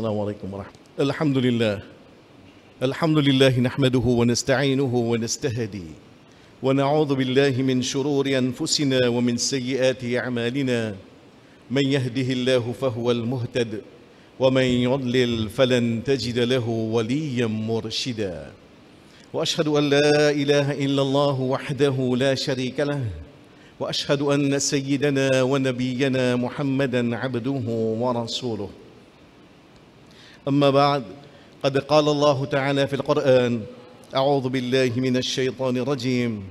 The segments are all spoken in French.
السلام عليكم ورحمة الله. الحمد لله نحمده ونستعينه ونستهدي ونعوذ بالله من شرور أنفسنا ومن سيئات أعمالنا. من يهده الله فهو المهتد ومن يضلل فلن تجد له وليا مرشدا. وأشهد أن لا إله إلا الله وحده لا شريك له، وأشهد أن سيدنا ونبينا محمدا عبده ورسوله. أما بعد، قد قال الله تعالى في القرآن: أعوذ بالله من الشيطان الرجيم.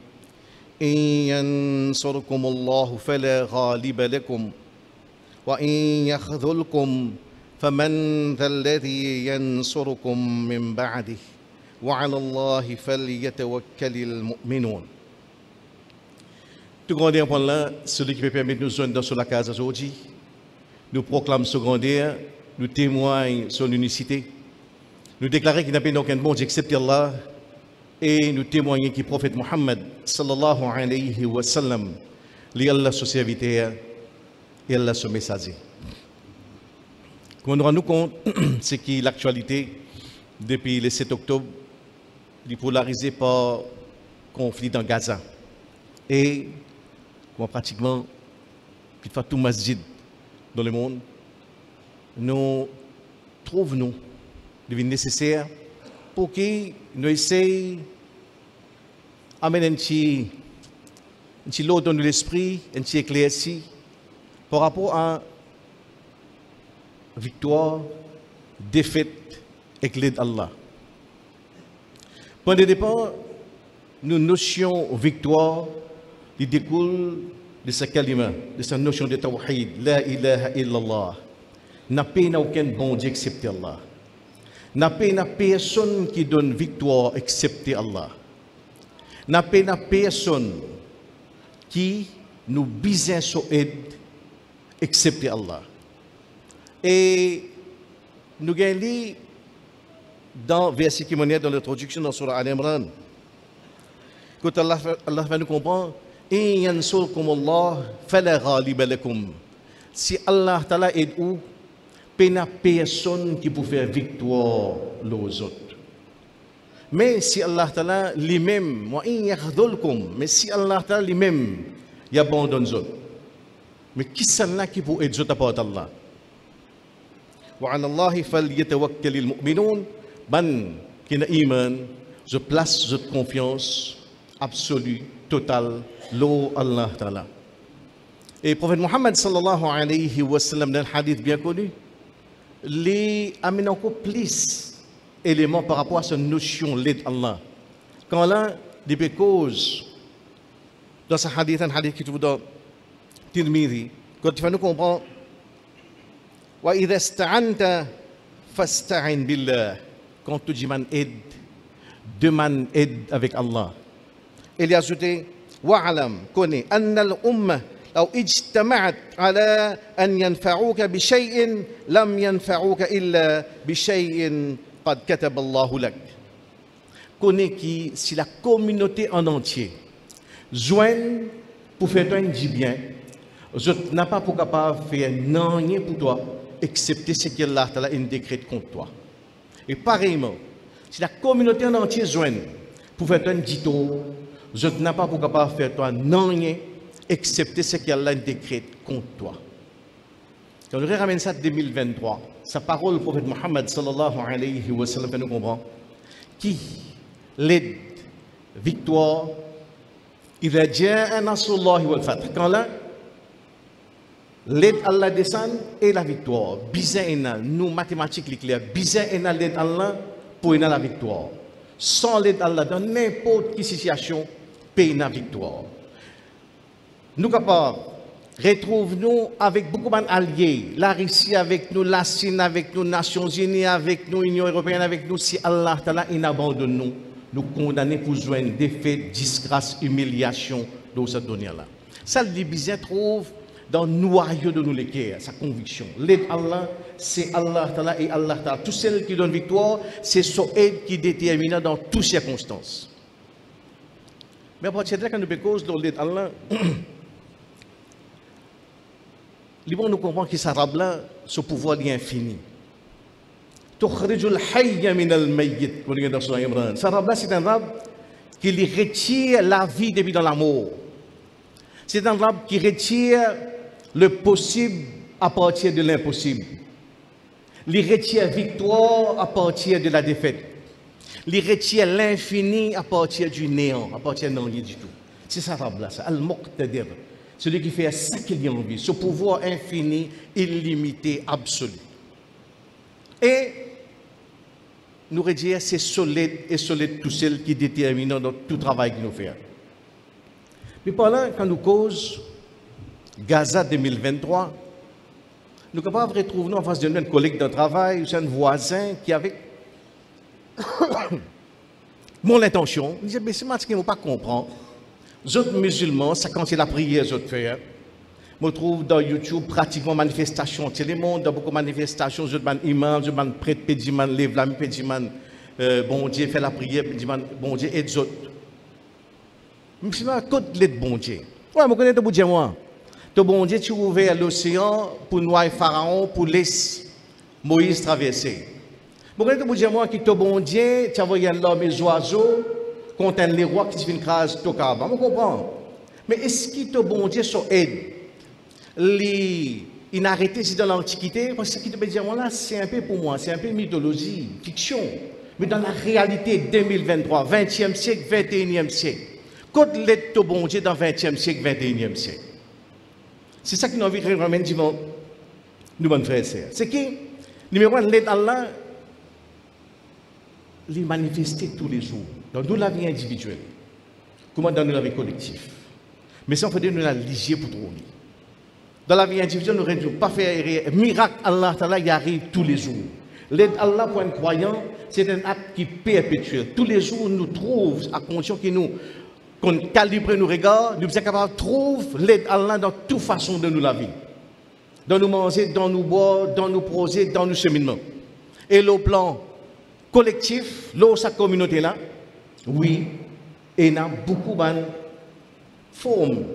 إن ينصركم الله فلا غالب لكم وإن يخذلكم فمن ذا الذي ينصركم من بعده وعلى الله فليتوكل المؤمنون. Tout grandeur point là, celui qui peut permettre de nous joindre dans la case aujourd'hui, nous proclame ce grandeur, nous témoigne son unicité, nous déclarer qu'il n'a pas aucun bon Dieu excepté Allah, et nous témoigner qu'il prophète Mohammed sallallahu alayhi wa sallam, li Allah son serviteur et Allah son messager. Comme nous rendons compte, c'est que l'actualité depuis le 7 octobre est polarisée par le conflit dans Gaza. Et pratiquement, il fait tout masjid dans le monde, nous trouvons devient nécessaire pour que nous essayions d'amener un petit lot dans l'esprit, un petit éclairci par rapport à victoire, défaite et l'aide d'Allah. Pendant le départ, nos notions victoire qui découle de sa kalima, de sa notion de tawhid, la ilaha illallah. N'a pas aucun bon Dieu excepté Allah. N'a pas personne qui donne victoire excepté Allah. N'a pas personne qui nous bise sur aide excepté Allah. Et nous gagnons dans le verset qui mène dans l'introduction dans Surah Al-Imran, quand Allah va nous comprendre: In yansurkum Allah fala ghaliba lakum. Si Allah Ta'ala aide ou, pas personne qui peut faire victoire aux autres. Mais si Allah Ta'ala lui-même, wa in yakhdhulkum, mais si Allah Ta'ala lui-même, il abandonne les autres. Mais qui est-ce qui peut aider les autres à part Allah? Wa 'ala Allahi falyatawakkalil mu'minun. Ban qui n'a iman, je place votre confiance absolue, totale, l'eau Allah Ta'ala. Et le prophète Mohammed sallallahu alayhi wa sallam, dans le hadith bien connu, il amène encore plus d'éléments par rapport à cette notion l'aide Allah. Quand là, il y a cause, dans ce hadith, un hadith qui trouve dans Tirmidhi, quand il va nous comprendre, wa idha ista'anta fasta'in billah. Quand tu demandes aide, demande aide avec Allah. Il a ajouté: wa'alam, connais, anna al-umma law ijtama'at ala an yanfa'uka bi shay'in lam yanfa'uka illa bi shay'in qad kataba Allahu lak. Connais qui, si la communauté en entier joigne pour faire toi du bien, je n'ai pas pour capable faire rien pour toi excepté ce qu'Allah t'a décrété contre toi. Et pareillement, si la communauté en entier joigne pour faire un dito, je n'ai pas pour capable faire toi rien excepté ce qu'Allah décrète contre toi. Quand on ramène ça en 2023, sa parole, le prophète Mohammed sallallahu alayhi wa sallam, nous comprend qui l'aide, victoire, il a dit un nasrullahi wal fath. Quand là, l'aide Allah descend et la victoire. Bizarre, nous mathématiques clair. Bizarre, l'aide Allah pour la victoire. Sans l'aide Allah dans n'importe quelle situation, paye la victoire. Nous capables retrouvons avec beaucoup d'alliés, la Russie avec nous, la Chine avec nous, les Nations Unies avec nous, l'Union Européenne avec nous. Si Allah Ta'ala abandonne nous, nous condamnons pour joindre défaite, disgrâce, humiliation dans cette donne-là. Ça, le bizarre trouve dans le noyau de nous les cœurs, sa conviction. L'aide Allah, c'est Allah Ta'ala et Allah Ta'ala. Tout celle qui donne victoire, c'est son aide qui détermine dans toutes circonstances. Mais à partir de là, quand nous cause de l'aide Allah, nous comprenons que ce arabe-là, ce pouvoir est infini. Tukhrijul hayya min al-mayyit. Ce rab-là, c'est un rab qui retire la vie depuis dans la mort. C'est un rab qui retire le possible à partir de l'impossible. Il retire victoire à partir de la défaite. Il retire l'infini à partir du néant, à partir de rien du tout. C'est ça rab-là, c'est Al-Muqtadir. Celui qui fait ça qu'il y a en vie, ce pouvoir infini, illimité, absolu. Et nous redire, c'est solide et solide tout seul qui détermine dans tout travail que nous faisons. Mais pendant quand nous cause Gaza 2023, nous sommes capables de retrouver en face de nous un collègue de travail, un voisin qui avait mon intention. Il disait, mais c'est moi qui ne pas comprendre. Les autres musulmans, ça quand c'est la prière, les autres frères. Je trouve dans YouTube pratiquement manifestations. Tout le monde, dans beaucoup de manifestations, je demande imam, je demande prêtre, pédiman, lève la main, pédiman, bon Dieu, fait la prière, pédiman, bon Dieu, aide les autres. Mais c'est pas côté de bon Dieu. Ouais, je connais tout bon Dieu, moi. Tout bon Dieu, tu ouvres l'océan pour noyer Pharaon, pour laisser Moïse traverser. Je connais tout bon Dieu, moi, qui tout bon Dieu, tu as envoyé l'homme et les oiseaux, contre les rois qui viennent craser tout cabas. Je comprends. Mais est-ce que tout bon Dieu sont aide? Inarrêté, c'est dans l'Antiquité, parce que ce qui te peut dire, là, c'est un peu pour moi, c'est un peu mythologie, fiction. Mais dans la réalité 2023, 20e siècle, 21e siècle, quand l'aide de bon Dieu dans 20e siècle, 21e siècle. C'est ça qui nous envie de remettre devant nous, mon frère et sœur. C'est que, numéro un, l'aide d'Allah, les manifester tous les jours, dans nous la vie individuelle, comment dans nous la vie collective. Mais ça, il faut nous la liger pour trouver. Dans la vie individuelle, nous ne pouvons pas faire miracle. Allah il arrive tous les jours. L'aide Allah pour un croyant, c'est un acte qui est perpétuel. Tous les jours, nous trouvons, à condition que nous calibrons nos regards, nous sommes capables de trouver l'aide Allah dans toute façon de nous la vie. Dans nous manger, dans nous boire, dans nous projets, dans nos cheminements. Et le plan collectif, là, sa communauté là, oui, et il y a beaucoup de formes.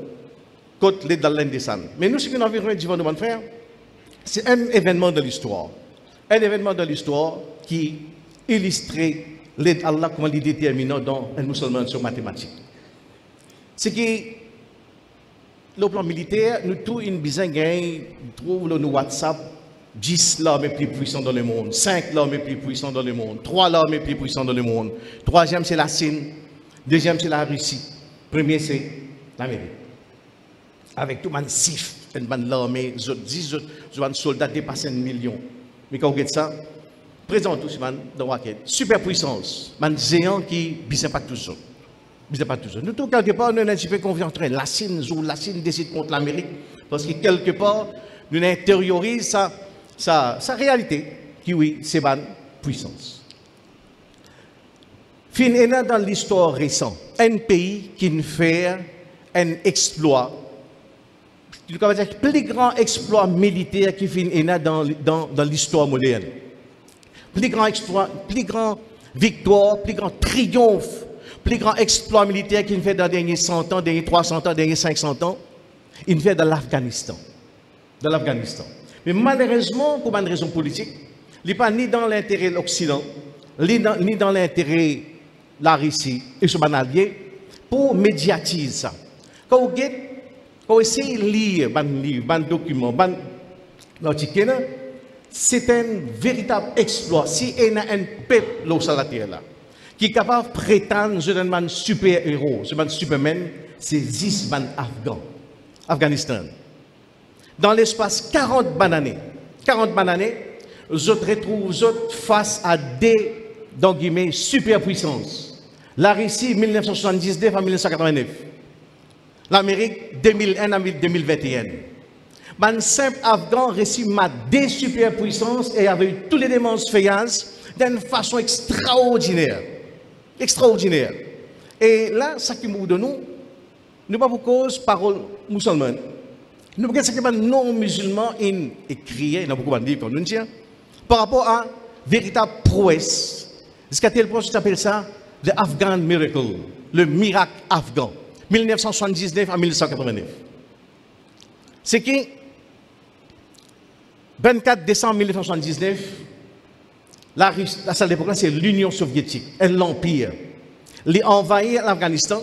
Côte l'aide d'Allah descend. Mais nous, ce que nous avons dit, mon frère, c'est un événement de l'histoire. Un événement de l'histoire qui illustre l'aide d'Allah comme il est déterminant dans un musulman sur mathématiques. C'est que, le plan militaire, nous tous une besoin trouve le WhatsApp 10 l'armée plus puissante dans le monde, 5 l'armée plus puissante dans le monde, 3 l'armée plus puissante dans le monde. Troisième, c'est la Chine. Deuxième, c'est la Russie. Premier, c'est l'Amérique. Avec tout le monde sif, l'armée, 10 soldats dépassent 1 million. Mais quand vous regardez ça, présent tous dans la superpuissance, un géant qui ne pas tout ça. Nous, tout quelque part, nous avons un petit peu confiance entre la Chine décide contre l'Amérique, parce que quelque part, nous intériorisons sa réalité, qui oui, c'est une puissance. Finalement, dans l'histoire récente, un pays qui fait un exploit, le plus grand exploit militaire qui finit dans l'histoire moderne. Plus grand exploit, plus grand victoire, plus grand triomphe, plus grand exploit militaire qu'il fait dans les derniers 100 ans, derniers 300 ans, derniers 500 ans, il fait dans l'Afghanistan. Mais malheureusement, pour une raison politique, il n'est pas ni dans l'intérêt de l'Occident, ni dans l'intérêt de la Russie et son allié, pour médiatiser ça. Quand vous essayez de lire un livre, un document, un article, c'est un véritable exploit. Si il y a un peuple sur la terre qui est capable de prétendre que c'est un super-héros, c'est un superman, c'est 10 Afghans. Afghanistan. Dans l'espace 40 années, je retrouve face à des, dans guillemets, superpuissances. La Russie, 1979 à 1989. L'Amérique, 2001 à 2021. Un simple Afghan reçut des superpuissances et avait eu tous les démonstrations d'une façon extraordinaire. Extraordinaire. Et là, ça qui nous donne, nous pas pour cause parole musulmane. Nous avons ce que les non-musulmans écrit, il y a beaucoup de livres par rapport à véritable prouesse. Jusqu'à tel point, on appelle ça the Afghan miracle, le miracle afghan, 1979 à 1989. C'est que 24 décembre 1979, La Russie, à cette époque-là, c'est l'Union soviétique, et l'Empire. Il envahit l'Afghanistan,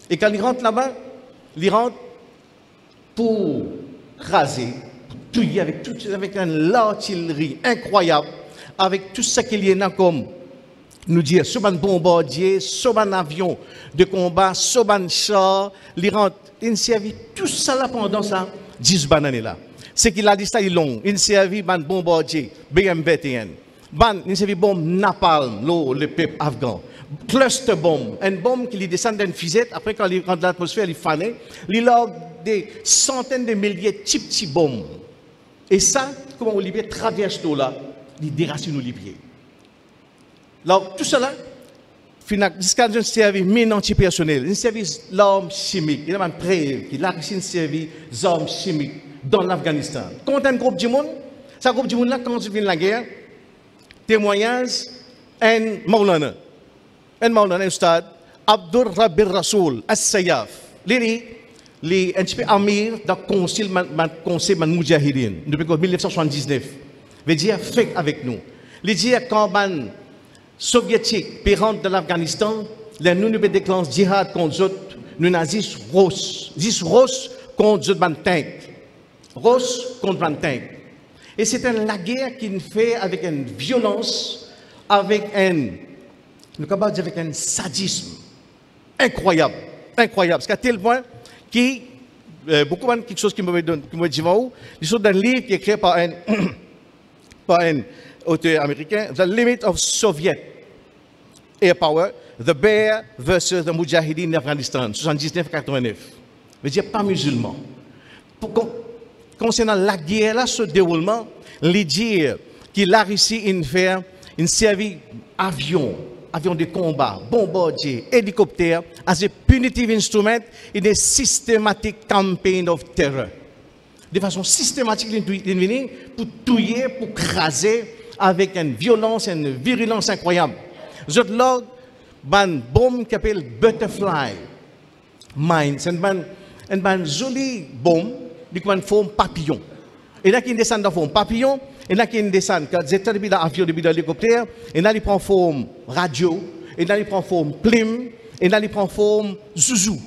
et quand il rentre là-bas, il rentre pour raser, pour tuer avec une artillerie incroyable, avec tout ce qu'il y a comme, nous dire, sur un bombardier, sur un avion de combat, sur un char, il rentre, il servi tout ça là pendant ça, 10 bananes là. C'est qu'il a dit ça, il long, il servi un bombardier, BM-21. Il servi bombe napalm, le peuple afghan. Cluster bombe, une bombe qui descend d'une fusée, après quand il rentre dans l'atmosphère, il fanait, il a des centaines de milliers de petits bombes. Et ça, comment Olivier traverse l'eau là, il déracine Olivier. Alors, tout cela, jusqu'à un service mine antipersonnel, un service l'arme chimique, il y a une preuve qu'il a un service d'armes chimiques dans l'Afghanistan. Quand un groupe du monde, ce groupe du monde là, quand il vient de la guerre, témoignage, un Maulana, un stade, Abdur Rabbi Rasoul, As-Sayaf, les un petit peu amir dans le conseil de Moudjahidine, depuis 1979, veut dire fait avec nous. Il dit quand les soviétiques rentrent dans l'Afghanistan, les nous déclenchent djihad contre eux, nous nazis Ross contre eux tank, Ross contre un tank. Et c'est la guerre qui nous fait avec une violence, avec un sadisme incroyable, incroyable. Parce qu'à tel point que beaucoup de quelque chose qui me dit, ils sont dans un livre qui est écrit par un auteur américain, The Limit of Soviet Air Power, The Bear versus the Mujahideen in Afghanistan, 79-89. Je veux dire, pas musulmans. Concernant la guerre, là, ce déroulement, les dire que la Russie fait une série avions de combat, bombardiers, hélicoptères, as a punitive instrument in a systematic campaign of terror. De façon systématique, ils viennent pour tuer, pour craser avec une violence, une virulence incroyable. Je log une bombe qui s'appelle Butterfly Mine. C'est une jolie bombe qui a une forme papillon. Et là, qui descend dans forme papillon, et là, qui descend, quand ils étaient dans l'avion, dans l'hélicoptère, et là, il prend forme radio, et là, il prend forme plim, et là, il prend forme zouzou.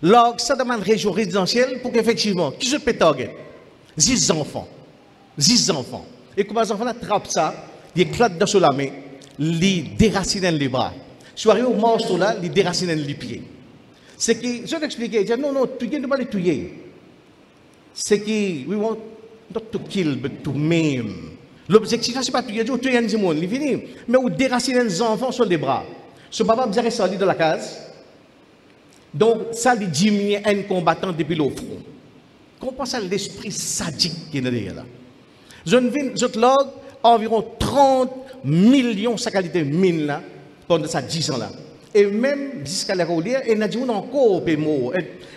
Log, ça demande une région résidentielle pour qu'effectivement, qui se peut target 10 enfants. 10 enfants. Et quand les enfants attrapent ça, ils éclatent dans la main, ils déracinent les bras. Si arrivé au morceau là, ils déracinent les pieds. C'est que, je vais expliquer, je dis non, non, tu ne dois pas les tuer. C'est que, we want not to kill, but to maim. L'objectif, ce n'est pas de tuer, tuer un monde, il finit. Mais on déracine les enfants sur les bras. Ce papa vous avez sorti de la case. Donc, ça lui diminue un combattant depuis le front. Qu'on pense à l'esprit sadique qui est derrière là. Je log environ 30 millions de qualité mine là, pendant ça 10 ans là. Et même jusqu'à la roulière, il y a dit encore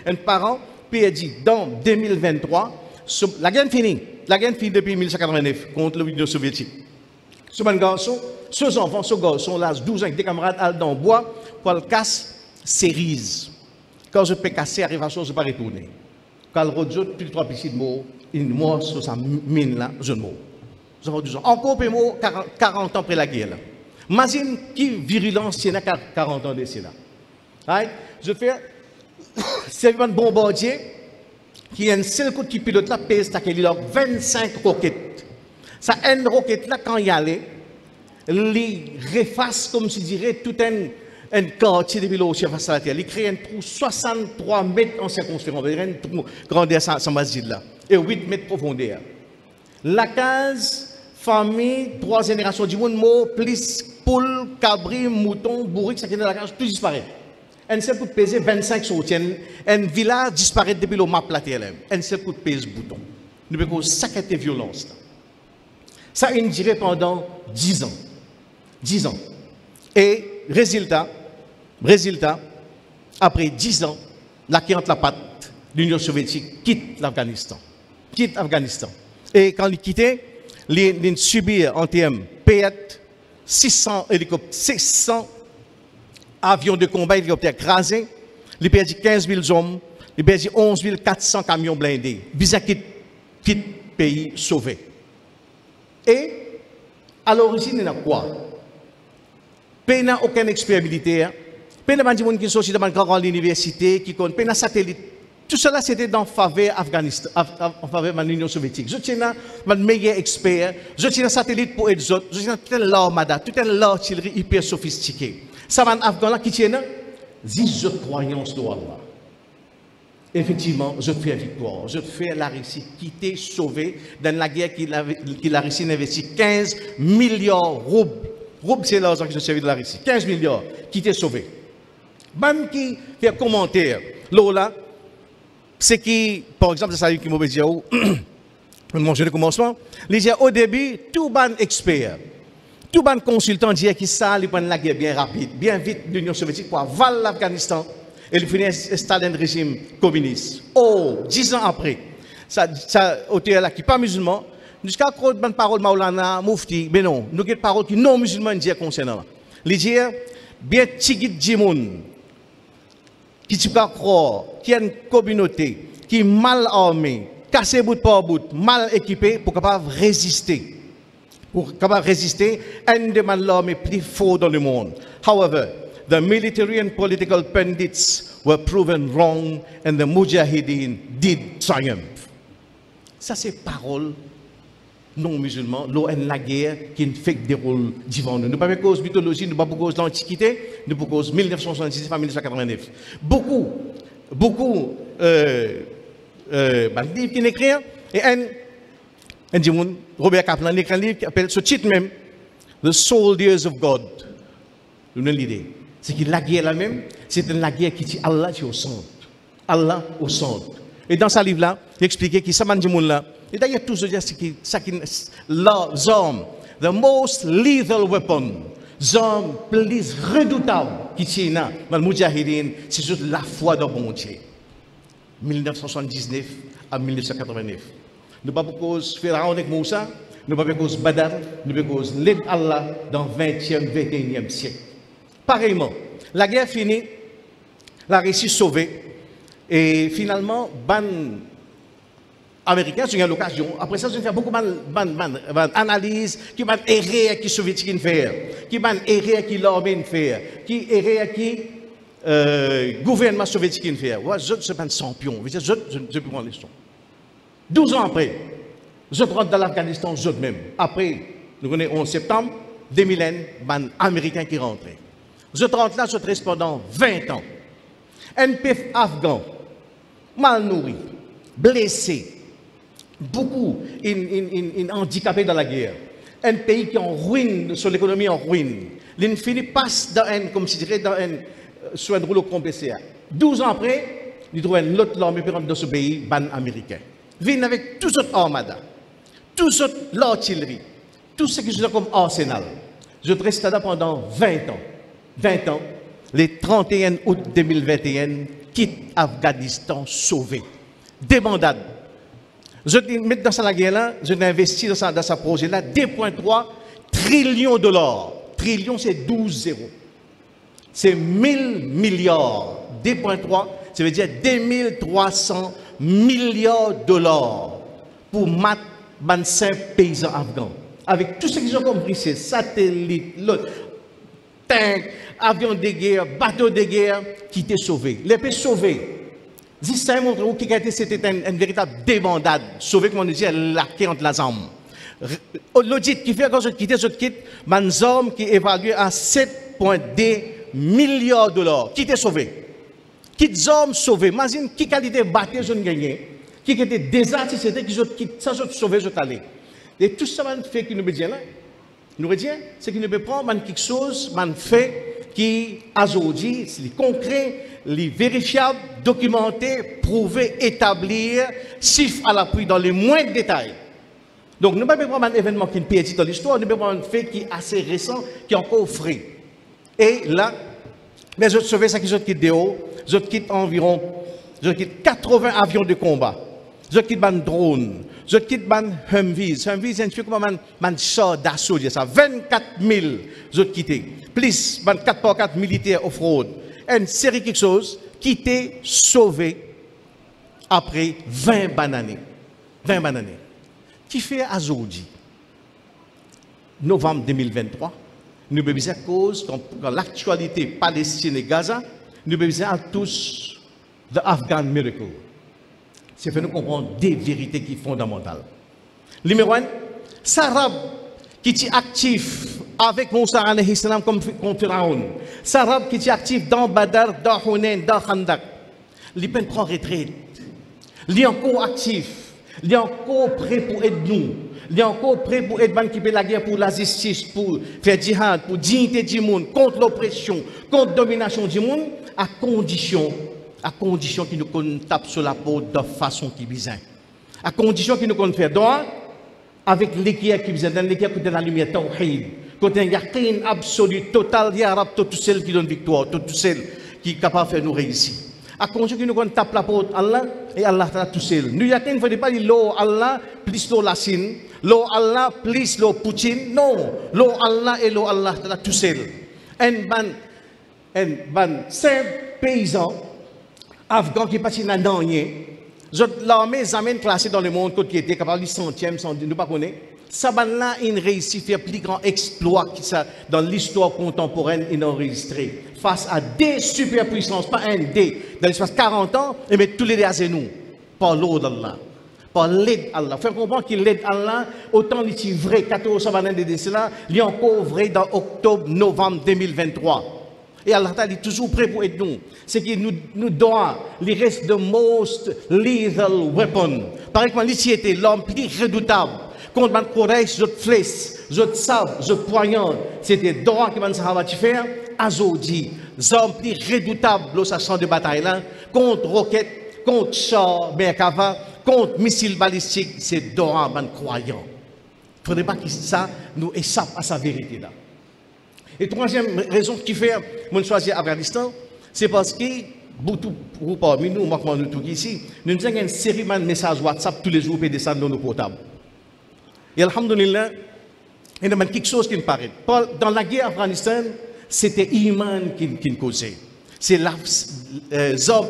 un parent puis dit dans 2023, la guerre finie. La guerre finie depuis 1989 contre l'Union soviétique. Ce garçon, ce enfant, ce garçon là, 12 ans, avec des camarades allent dans le bois pour le casse cerise. Quand je peux casser, arrive à chose, je ne peux pas retourner. Quand le route, plus de 3 piscines de mots, il mort sur sa mine là, je ne mort. Nous avons 12 ans. Encore peu mort, 40 ans après la guerre là. Imagine qui virulence il y a 40 ans d'ici là. Right? Je fais, c'est un bombardier qui a un seul coup de pilote là, pèse 25 roquettes. Ça, une roquette là, quand il y allait, il reface, comme je dirais, tout un quartier de l'eau sur la terre. Il crée un trou 63 mètres en circonférence, un trou grandeur sans masjid là, et 8 mètres de profondeur. La case, famille, 3 générations du monde, mot, plus poule, cabri, mouton, bourrique, ça qui est dans la case, tout disparaît. Un seul coup de peser 25 soutiens, un village disparaît depuis le map la terre. Un seul coup de pèse bouton. Nous avons sacré violence. Ça a duré pendant 10 ans. 10 ans. Et résultat, après 10 ans, la qui entre la patte, l'Union soviétique quitte l'Afghanistan. Quitte l'Afghanistan. Et quand il quittait, il subit en termes perte 600 hélicoptères, 600 avions de combat, hélicoptères crasés, il perdit 15 000 hommes, il perdit 11 400 camions blindés. Bizarre quitte pays sauvé. Et à l'origine, il y a quoi? Pays n'a aucune expérience militaire. Pays n'a pas de monde qui sont sortis dans l'université, qui connaît. Pays n'a satellite. Tout cela, c'était dans faveur Afghanistan, en faveur de l'Union soviétique. Je tiens un meilleur expert. Je tiens un satellite pour les autres. Je tiens toute l'armada, toute l'artillerie hyper sophistiquée. Ça va en Afghanistan qui tient, je croyance de Allah. Effectivement, je fais victoire. Je fais la Russie qui t'est sauvée dans la guerre qu'il a Russie investi 15 milliards de roubles. Roubles, c'est l'argent qui se servi de la Russie. 15 milliards qui t'est sauvé. Ban qui fait un commentaire, là, c'est qui, par exemple, c'est ça qui m'a dit, mon jeune commencement, il dit au début, tout ban expert, tout ban consultant dit que ça, il prend la guerre bien rapide, bien vite, l'Union soviétique pour avaler l'Afghanistan et il finit installer un régime communiste. Oh, 10 ans après, ça auteur là qui n'est pas musulman, jusqu'à quoi de parole Maulana, Moufti, mais non, nous avons des paroles qui non musulmans disent concernant. Il dit, bien tigit djimoun, qui tu peux croire, qui a une communauté, qui est mal armée, cassé bout par bout, mal équipée pour capable résister. Pour capable résister à une demande l'armée plus forte dans le monde. However, the military and political pundits were proven wrong and the Mujahideen did triumph. Ça c'est parole non musulman, l'eau la guerre qui ne fait que déroule devant nous. Nous pas cause mythologie, nous pas cause l'Antiquité, nous pas cause 1979 à 1989. Beaucoup livres qui écrivent et un dit Robert Kaplan écrit un livre qui appelle ce titre même The Soldiers of God. Vous avez l'idée. C'est que la guerre là-même, c'est une guerre qui dit Allah au centre. Allah au centre. Et dans ce livre-là, il expliquait que ça m'a dit là. Et d'ailleurs, tout ce qui l'arme, the most lethal weapon, l'arme plus redoutable qui tient dans le Moudjahidine, c'est juste la foi dans bon Dieu. 1979 à 1989. Nous ne pas pour cause Pharaon avec Moussa, nous ne pas pour cause Badar, nous ne pas pour cause l'aide Allah dans le 20e, 21e siècle. Pareillement, la guerre finie, la Russie sauvée, et finalement, Américains, j'ai eu l'occasion, après ça, j'ai fait beaucoup d'analyses, qui m'ont erré qui soviétique faire, qui m'ont erré qui l'armée faire, qui erré qui gouvernement soviétique faire. Ouais, je suis un champion, je peux prendre les leçons. 12 ans après, je rentre dans l'Afghanistan, je même. Après, nous connaissons 11 septembre 2001, un Américain qui rentre. Je rentre là, je reste pendant 20 ans. Un peuple afghan, mal nourri, blessé, beaucoup handicapés dans la guerre. Un pays qui est en ruine, sur l'économie en ruine. L'infini passe dans un, comme je dirais, sur un rouleau compressé. 12 ans après, il trouve une autre armée dans ce pays, ban américain. Viennent avec tout cette armada, tout cette l'artillerie, tout ce qui est comme arsenal. Je reste là pendant 20 ans. 20 ans, le 31 août 2021, quitte Afghanistan sauvé. Débandade. Je mets dans cette guerre-là, je investi dans ce projet-là 2,3 trillions de dollars. Trillion, c'est 12 zéros. C'est 1000 milliards. 2,3, ça veut dire 2300 milliards de dollars pour mettre 25 paysans afghans. Avec tout ce qu'ils ont compris, c'est satellites, tanks, avions de guerre, bateaux de guerre, qui étaient sauvés. Les pays sauvés. Ça montre qui a été, c'était une véritable débandade. Sauvé, comme on dit, la quai entre les armes. L'audit qui fait quand je quitte, des hommes qui évaluent à 7,2 milliards de dollars. Qui était sauvé? Qui des hommes sauvés? Imagine qui qualité battu, je ne gagne. Qui était désastre, c'était qui ça, je sauvé, je t'allais. Et tout ça, fait qui nous dit là. Nous dit, c'est qu'il ne peut prendre quelque chose, fait qui, aujourd'hui, c'est concret, les vérifiables, documentés, prouvés, établir, chiffres à l'appui dans les moindres détails. Donc, nous ne pouvons pas prendre un événement qui est petit dans l'histoire, nous ne pouvons pas prendre un fait qui est assez récent, qui est encore frais. Et là, mais je sauve ça qui je quitte de haut, je quitte environ, je quitte 80 avions de combat, je quitte un drone, je quitte un Humvees, c'est un truc comme un char d'assaut, ça, 24 000, je quitte, plus 4x4 militaires off-road, une série quelque chose qui était sauvé après 20 bananes. 20 bananes. Qui fait aujourd'hui? novembre 2023, nous besoin à cause dans l'actualité Palestine et Gaza, nous besoin à tous the Afghan miracle. C'est fait nous comprendre des vérités qui sont fondamentales. Numéro 1, Sarab qui est actif avec Moussa alayhi salam comme Pharaon. Sarab qui est actif dans Badar, dans Hunain, dans Khandak. Il prend retraite. Il est encore actif. Il est encore prêt pour aider nous. Il est encore prêt pour aider qui fait la guerre pour la justice, pour faire djihad, pour dignité du monde, contre l'oppression, contre la domination du monde, à condition qu'il nous tape sur la peau de façon qui est bizarre. À condition qu'il nous fait droit avec l'équerre qui vient dans l'équerre de la lumière tawhid. Quand il y a un absolu total, il y a tout celle qui donne victoire, tout celle qui est capable de faire nous réussir. À condition qu'il nous tape la peau Allah et Allah tout seul. Nous y a ne faut pas dire l'eau Allah plus l'eau la Chine, l'eau Allah plus l'eau Poutine. Non, l'eau Allah et l'eau Allah tout seul. Un ban 5 paysans afghans qui passent dans l'armée zamène classée dans le monde qui était capable de 100e, nous pas connaître. Ça là une réussite faire plus grand exploit qui ça dans l'histoire contemporaine est enregistré face à des superpuissances, pas un des dans l'espace 40 ans et mettre tous les à nous par l'eau d'Allah, par l'aide d'Allah. Faut comprendre qu'il l'aide Allah autant il est vrai 14 ans de cela, il est encore vrai dans octobre novembre 2023. Et Allah est toujours prêt pour aider nous. C'est qu'il nous donne les restes de most lethal weapon. Par exemple, ici était l'homme plus redoutable. Contre man courage, je flèche, je sable, je poignard. C'était droit que man sahaba faire. Azodi, l'homme plus redoutable dans sa champ de bataille là, contre roquettes, contre char, Merkava, contre missiles balistiques, c'est droit man croyant. Il ne faudrait pas que ça nous échappe à sa vérité là. Et troisième raison qui fait mon choisir Afghanistan, c'est parce que beaucoup parmi nous, moi nous tous ici, nous avons une série de messages WhatsApp tous les jours pour descendre dans nos portables. Et alhamdoulilah, il y a quelque chose qui me paraît. Dans la guerre Afghanistan, c'était Iman qui causait. C'est l'homme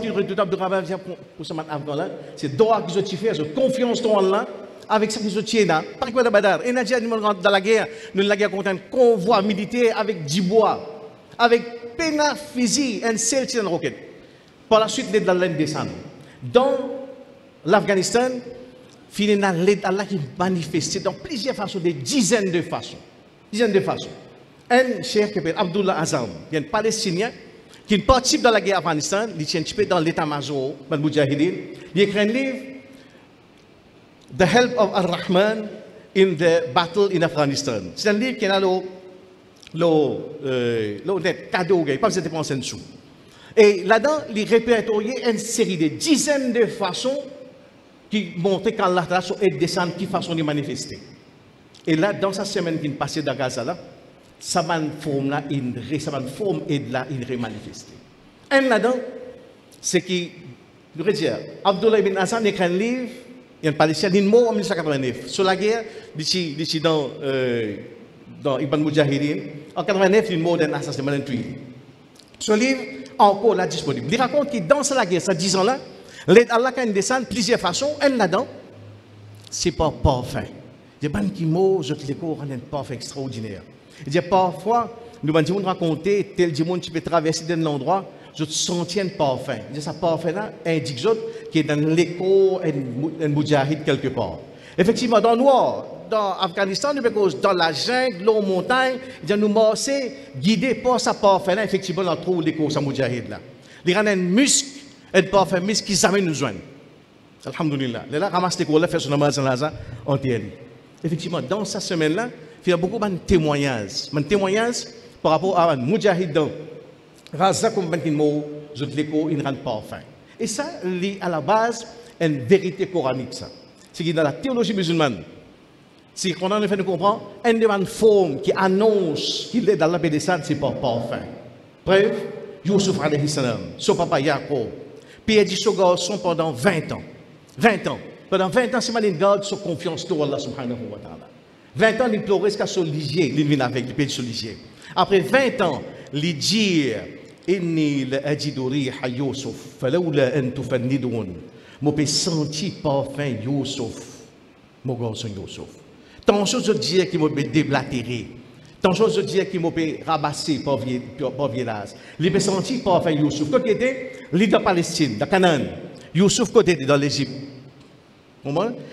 qui est redoutable de travail pour ce Afghan-là. C'est droit qu'ils ont fait, c'est confiance dans Allah. Avec ce qui se tient là, par exemple, Badar, et dans la guerre, nous la guerre contre un convoi militaire avec 10 bois, avec pena fusil, un seul tir de roquette. Par la suite, l'aide d'Allah descend. Dans l'Afghanistan, finalement, l'aide d'Allah qui manifestait dans plusieurs façons, des dizaines de façons. Un cher qui s'appelle Abdullah Azam, un Palestinien, qui participe dans la guerre Afghanistan, il tient un petit peu dans l'état-major, dans le Moudjahidin, il écrit un livre. The Help of Ar-Rahman in the Battle in Afghanistan. C'est un livre qui a le cadeau, il n'y a pas besoin de penser dessus. Et là-dedans, il répertorie une série de dizaines de façons qui montrent qu'Allah est descendu, qui façon de manifester. Et là, dans sa semaine qui est passée dans Gaza, là, ça m'a forme là, il remanifesté. Un là-dedans, c'est qui, je veux dire, Abdullah ibn Hassan écrit un livre. Il y a un Palestinien, il est mort en 1989. Sur la guerre, d'ici dans Ibn Mujahideen, en 1989, il est mort d'un assassinat d'un tuile. Ce livre, encore là disponible. Il raconte que dans la guerre, ces 10 ans-là, l'aide Allah qui descend de plusieurs façons. Un là-dedans, c'est pas parfait. Il y a des gens qui meurent, je te les cours, un parfait extraordinaire. Il y a parfois, nous allons raconter, tel monde qui peut traverser d'un endroit, je te sentis un parfum. Ce parfum-là indique qui est dans l'écho d'un moudjahid quelque part. Effectivement, dans le noir, dans l'Afghanistan, dans la jungle, dans la montagne, nous marchons guidés par ce parfum-là. Effectivement, on trouve l'écho de ce moudjahid-là. Il y a un muscle, un parfum muscle qui jamais nous joignent. Alhamdulillah. Là, ramasse l'écho-là, fait son namaz en théorie. Effectivement, dans cette semaine-là, il y a beaucoup de témoignages. Des témoignages par rapport à un moudjahid dans Raza comme ben mot, je te l'écho, il ne rentre pas enfin. Et ça, c'est à la base une vérité coranique. C'est que dans la théologie musulmane, si on a fait de comprendre, une forme qui annonce qu'il est dans la paix des saints, c'est pas enfin. Preuve, Youssouf alayhi salam, son papa Yaakov, puis il dit ce garçon pendant 20 ans. 20 ans. Pendant 20 ans, c'est mal une garde sur confiance dans Allah subhanahu wa ta'ala. 20 ans, il pleurait jusqu'à son lisier, il vient avec, il paye sur lisier. Après 20 ans, il dit Inni la'ajidu riha Youssouf, falawla an tufannidun. Moi, j'ai senti parfum Youssouf, mon garçon Youssouf. Tant de choses je dis qui m'ont déblatéré. Tant de choses je dis qui m'ont rabassé par village. Les personnes senti par enfin Youssouf. Côté était leader Palestine, de Canaan. Youssouf côté dans l'Égypte.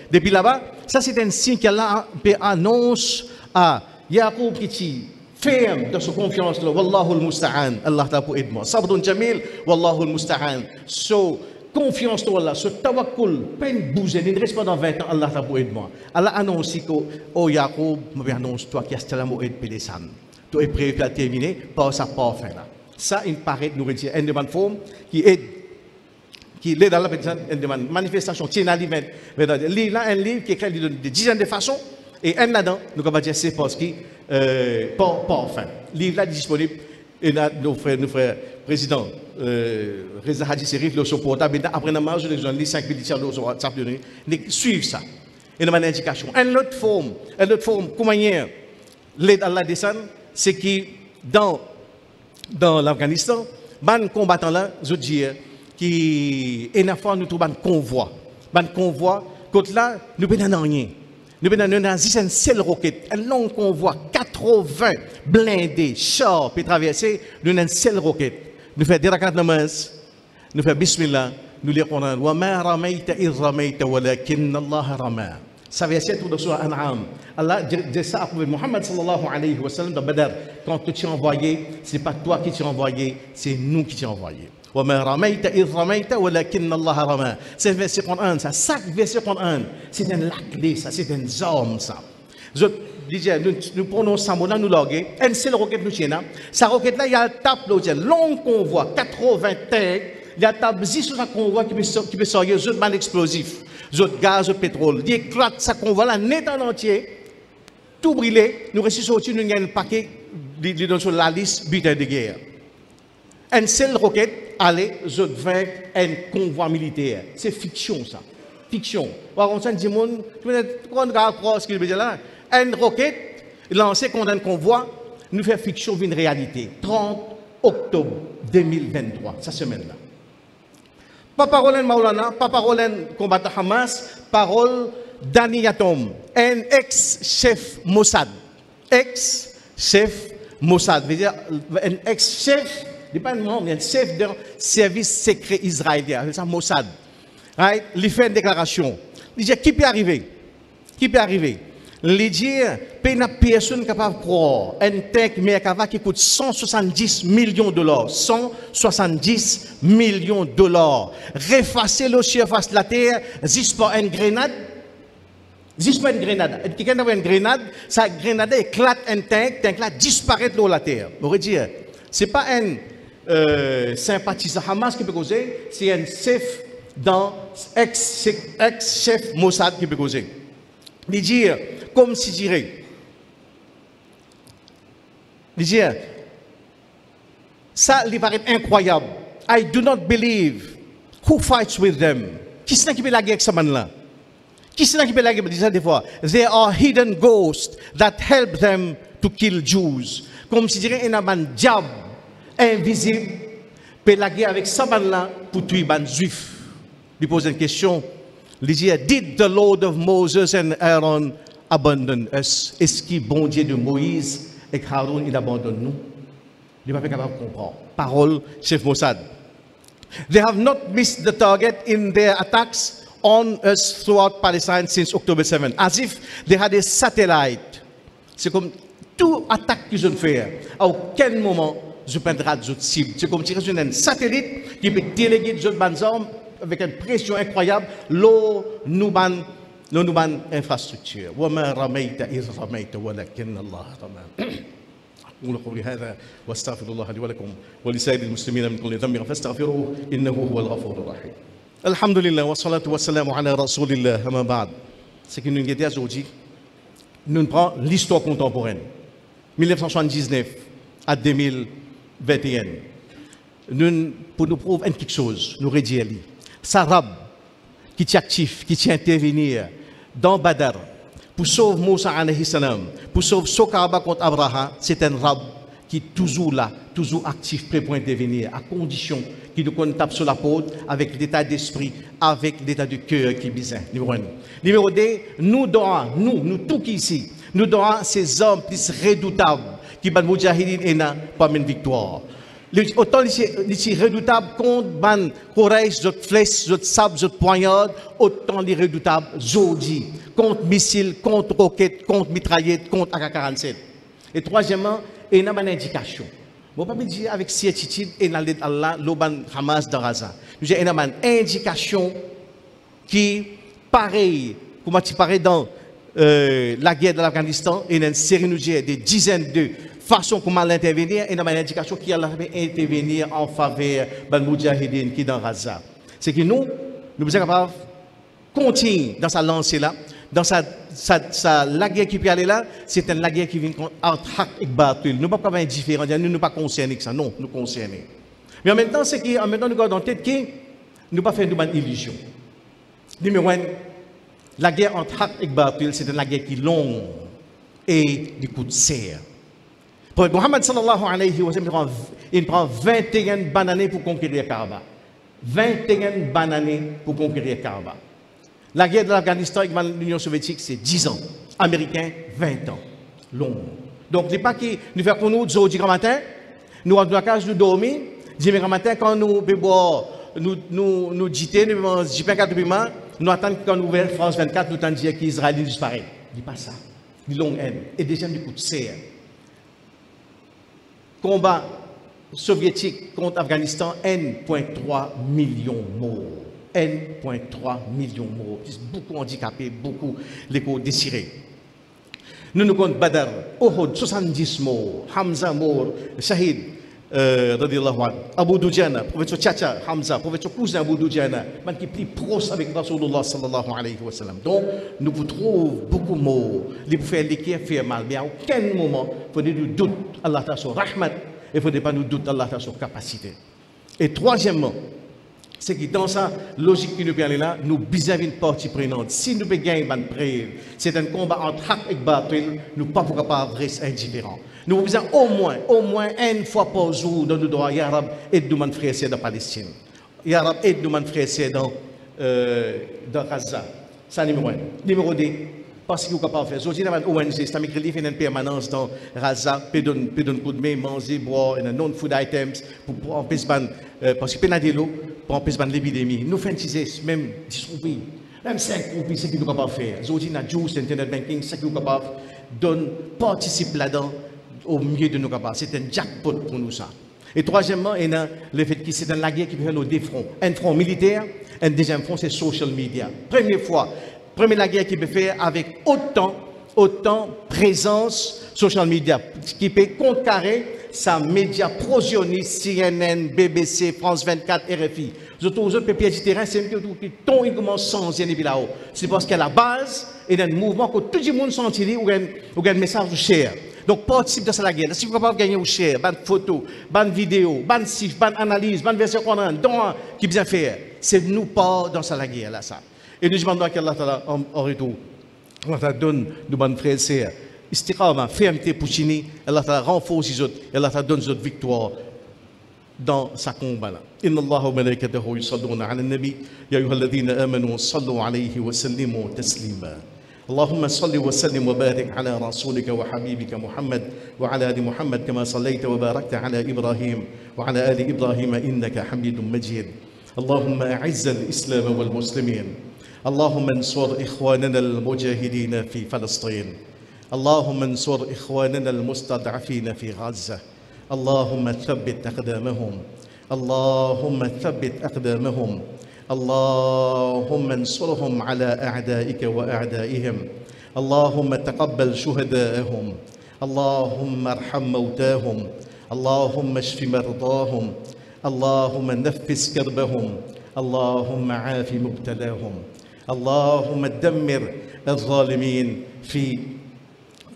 Depuis là-bas, ça c'est un signe qu'Allah annonce à Yacoub qui ferme dans sa confiance. Wallahu al-musta'an. Allah t'a pour aider. Sabrun jamil. Wallahu al-musta'an. So, confiance en Allah, ce tawakkul, peine bouger, ne reste pas dans 20 ans, Allah t'a pour aider. Allah annonce que, oh Yacoub, je annonce toi qui as la mot et pédessan. Tu es prêt à terminer par sa parfait là. Ça, il paraît nous dire une demande forme qui aide dans la une manifestation. Tiens, un livre qui est écrit de dizaines de façons, et un là-dedans, nous allons dire c'est parce qu'il parfait. Le livre là est disponible, et nos frères présidents. Reza Hadji Serif, le supportable, après la marge des gens, les 5 militaires de WhatsApp, suivent ça. Et dans une indication. Une autre forme, comment dire, l'aide à la descente, c'est que dans l'Afghanistan, les combattants là, je dis, qui est une fois nous trouvons un convoi. Un convoi, côté là, nous n'avons rien. Nous avons une seule roquette, un long convoi, 80 blindés, chars, puis traverser, nous avons une seule roquette. Nous faisons des rakats namaz, nous faisons bismillah, nous lisons le Coran. Wa ma ramaita iz ramaita walakinna Allah rama. Ça verset tout dans Surah An'am. Allah dit ça à Muhammad sallallahu alayhi wa sallam dans Badr. Quand tu t'es envoyé, ce n'est pas toi qui t'es envoyé, c'est nous qui t'es envoyé. Wa ma ramaita iz ramaita walakinna Allah rama. C'est le verset Coran, ça. Chaque verset Coran, c'est un laclé, ça, c'est un arme, ça. Nous prenons ça, nous loguons, une seule roquette nous tient. Sa roquette là, il y a un tape, long convoi, 80 tanks, il y a un tape, 10 sur un convoi qui peut sortir, d'autres mal explosifs, d'autres gaz, d'autres pétrole. Il éclate sa convoi là, net en entier, tout brûlé, nous réussissons sortir, nous avons un paquet sur la liste butin de guerre. Une seule roquette, allez, d'autres 20, un convoi militaire. C'est fiction ça. Fiction. On s'en dit, tu vois, ce qu'il veut dire là. Une roquette lancée contre un convoi nous fait fiction d'une réalité. 30 octobre 2023, cette semaine-là. Pas parole Maulana, pas parole combattant Hamas, parole Dani Yatom, un ex-chef Mossad. Ex-chef Mossad, veut dire un ex-chef, pas un chef d'un service secret israélien, c'est ça Mossad. Right? Il fait une déclaration. Il dit qui peut arriver? Qui peut arriver? Il dit, il n'y a personne capable de croire. Un tank Merkava qui coûte 170 millions de dollars. 170 millions de dollars. Refacer le surface de la terre, juste pour une grenade. Juste pour une grenade. Quelqu'un a une grenade, sa grenade éclate un tank là disparaît de la terre. On va dire, ce n'est pas un sympathisant Hamas qui peut causer, c'est un chef dans ex-chef Mossad qui peut causer. Il dit, comme si dirait, il dit, ça lui paraît incroyable. I do not believe who fights with them. Qui c'est qui peut la guerre avec ce man-là? Qui c'est qui peut la guerre? Il dit ça des fois. There are hidden ghosts that help them to kill Jews. Comme si dirait, il y a un diable invisible peut la guerre avec ce man-là pour tuer les juifs. Il pose une question. Il dit, did the Lord of Moses and Aaron abandon us? Est-ce que bon Dieu de Moïse et Aaron, il abandonne nous? Il n'est pas capable de comprendre. Parole, chef Mossad. They have not missed the target in their attacks on us throughout Palestine since October 7, as if they had a satellite. C'est comme toute attaque qu'ils ont fait. À aucun moment, je prendrai d'autres cibles. C'est comme si c'était un satellite qui peut déléguer d'autres bandes armes avec une pression incroyable, l'eau nous ban infrastructure. وما رميت إذ رميت ولكن الله رمى. أقول قولي هذا واستغفر الله لي ولكم ولسائر المسلمين من كل ذنب فاستغفروه إنه هو الغفور الرحيم. الحمد لله والصلاة والسلام على رسول الله أما بعد. Ce qui nous guette aujourd'hui, nous prenons l'histoire contemporaine, 1979 à 2021. Nous, pour nous prouver quelque chose, nous redire Sarab qui est actif, qui est intervenir dans Badr pour sauver Moussa alayhi salam, pour sauver Sokaba contre Abraha, c'est un rab qui est toujours là toujours actif, prêt pour intervenir, à condition qu'il nous tape sur la peau avec l'état d'esprit, avec l'état de cœur qui est bizarre. Numéro 2, nous tous qui ici, nous donnons ces hommes plus redoutables qui ban Moudjahidine et n'a pas une victoire. Autant les redoutables contre ban courage, zot flèche, zot sable, zot poignard, autant les redoutables zodi, contre missiles, contre roquettes, contre mitraillettes, contre AK-47. Et troisièmement, il y a une indication. Je ne vais pas dire avec certitude, et dans Allah, l'Oban Hamas dans Gaza. Nous avons une indication qui, pareil, comme tu parais dans la guerre de l'Afghanistan, il y a une série de dizaines de façons comment l'intervenir, et il y a une indication qui a intervenir en faveur de Moudjahidine qui est dans Gaza. C'est que nous sommes capables de continuer dans sa lancée-là. Dans la guerre qui peut aller là, c'est la guerre qui vient entre Haq et Batil. Nous ne sommes pas indifférents, nous ne sommes pas concernés que ça. Non, nous concernés. Mais en même temps, c'est qu'en même temps, nous gardons en tête que nous ne pas faire une illusion. Numéro 1, la guerre entre Haq et Batil, c'est une guerre qui est longue et du coup de serre. Pour Mohammed sallallahu alayhi wa sallam, il prend 21 bonnes années pour conquérir Kaaba. 21 bonnes années pour conquérir Kaaba. La guerre de l'Afghanistan avec l'Union soviétique, c'est 10 ans. Américains, 20 ans. Long. Donc, ce n'est pas que nous faisons pour nous, aujourd'hui matin, nous avons la case, nous dormir, dimanche matin, quand nous nous dîter, nous nous attendons quand nous ouvrons France 24, nous attendons qu'Israël disparaît. Il n'est pas ça. Il longue haine. Et deuxième du coup de serre. Combat soviétique contre Afghanistan, 1,3 million de morts. 1,3 million de morts. Beaucoup handicapés, beaucoup les corps déchirés. Nous comptons Badr, Uhud, 70 morts, Hamza mort, Shahid, Abu Dujana, professeur Tchatcha, Hamza, professeur cousin Abu Dujana, man qui est plus proche avec Rasulullah sallallahu alayhi wa sallam. Donc, nous vous trouvons beaucoup de morts. Les pour faire l'équerre, faire mal, mais à aucun moment, il faut nous douter Allah ta sur rahmat, et il ne faut pas nous douter Allah ta sur capacité. Et troisièmement, c'est que dans sa logique qui nous permet là, nous avons une partie prenante. Si nous gagnons une preuve, c'est un combat entre Haq et Batil, nous ne pouvons pas rester indifférents. Nous avons au moins une fois par jour dans nos droits, Ya Rab, aide-nous mon frère dans la Palestine. Ya Rab, aide-nous mon frère dans Gaza. Ça, numéro 1. Numéro 2, parce qu'il est capable de faire. Aujourd'hui, nous avons une ONG Islamic Relief et une permanence dans Gaza, peut donner coup de main, manger, boire, et non-food items, pour empêcher, parce que peine de l'eau, pour empêcher l'épidémie. Nous faisons même 10 pays. Même 5 pays, c'est ce que nous sommes capables de faire. Aujourd'hui, nous avons Internet Banking, c'est ce que nous sommes capables de participer là-dedans au mieux de nos capacités. C'est un jackpot pour nous ça. Et troisièmement, il y a le fait que c'est dans la guerre qui peut faire nos deux fronts. Un front militaire, un deuxième front, c'est social media. Première la guerre qui peut faire avec autant présence social media, qui peut contrecarrer sa média pro-sioniste, CNN, BBC, France 24, RFI. Les autres pays du terrain, c'est que tout commence sans là-haut. C'est parce qu'à la base, il y a un mouvement que tout le monde sentit ou un message de cher. Donc, participe dans la guerre. Si vous ne pouvez pas gagner au cher, bonne photo, bonne vidéo, bonne chiffre, bonne analyse, bonne version qu'on a, qui bien faire, c'est nous pas dans la guerre là ça. Et nous demandons qu'Allah en retour, Allah donne nos bonnes frères et sœurs, istiqama, fermeté pour Chini, Allah renforce les autres, Allah donne les autres victoires dans sa combat là. Inna Allah wa malaikatahu yusalluna ala nabi, ya ayyuhalladhina amanu sallu alayhi wa sallimu taslima. اللهم صل وسلم وبارك على رسولك وحبيبك محمد وعلى ال محمد كما صليت وباركت على ابراهيم وعلى ال ابراهيم انك حميد مجيد. اللهم اعز الاسلام والمسلمين. اللهم انصر اخواننا المجاهدين في فلسطين. اللهم انصر اخواننا المستضعفين في غزه. اللهم ثبت اقدامهم. اللهم ثبت اقدامهم. اللهم انصرهم على أعدائك وأعدائهم. اللهم تقبل شهداءهم. اللهم ارحم موتاهم. اللهم اشف مرضاهم. اللهم نفس كربهم. اللهم عاف مبتلاهم. اللهم دمر الظالمين في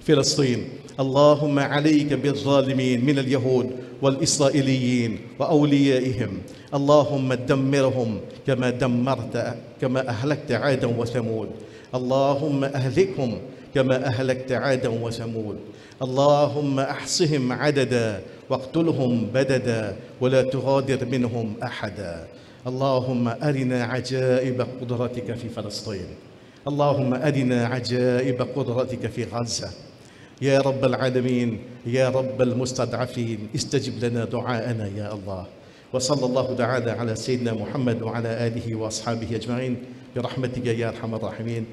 فلسطين. اللهم عليك بالظالمين من اليهود والإسرائيليين وأوليائهم. اللهم دمرهم كما أهلكت عادا وثمود. اللهم أهلكهم كما أهلكت عادا وثمود. اللهم أحصهم عددا واقتلهم بددا ولا تغادر منهم أحدا. اللهم أرنا عجائب قدرتك في فلسطين. اللهم أرنا عجائب قدرتك في غزة. يا رب العالمين، يا رب المستضعفين، استجب لنا دعاءنا يا الله. وصلى الله تعالى على سيدنا محمد وعلى آله وأصحابه أجمعين برحمتك يا أرحم الراحمين.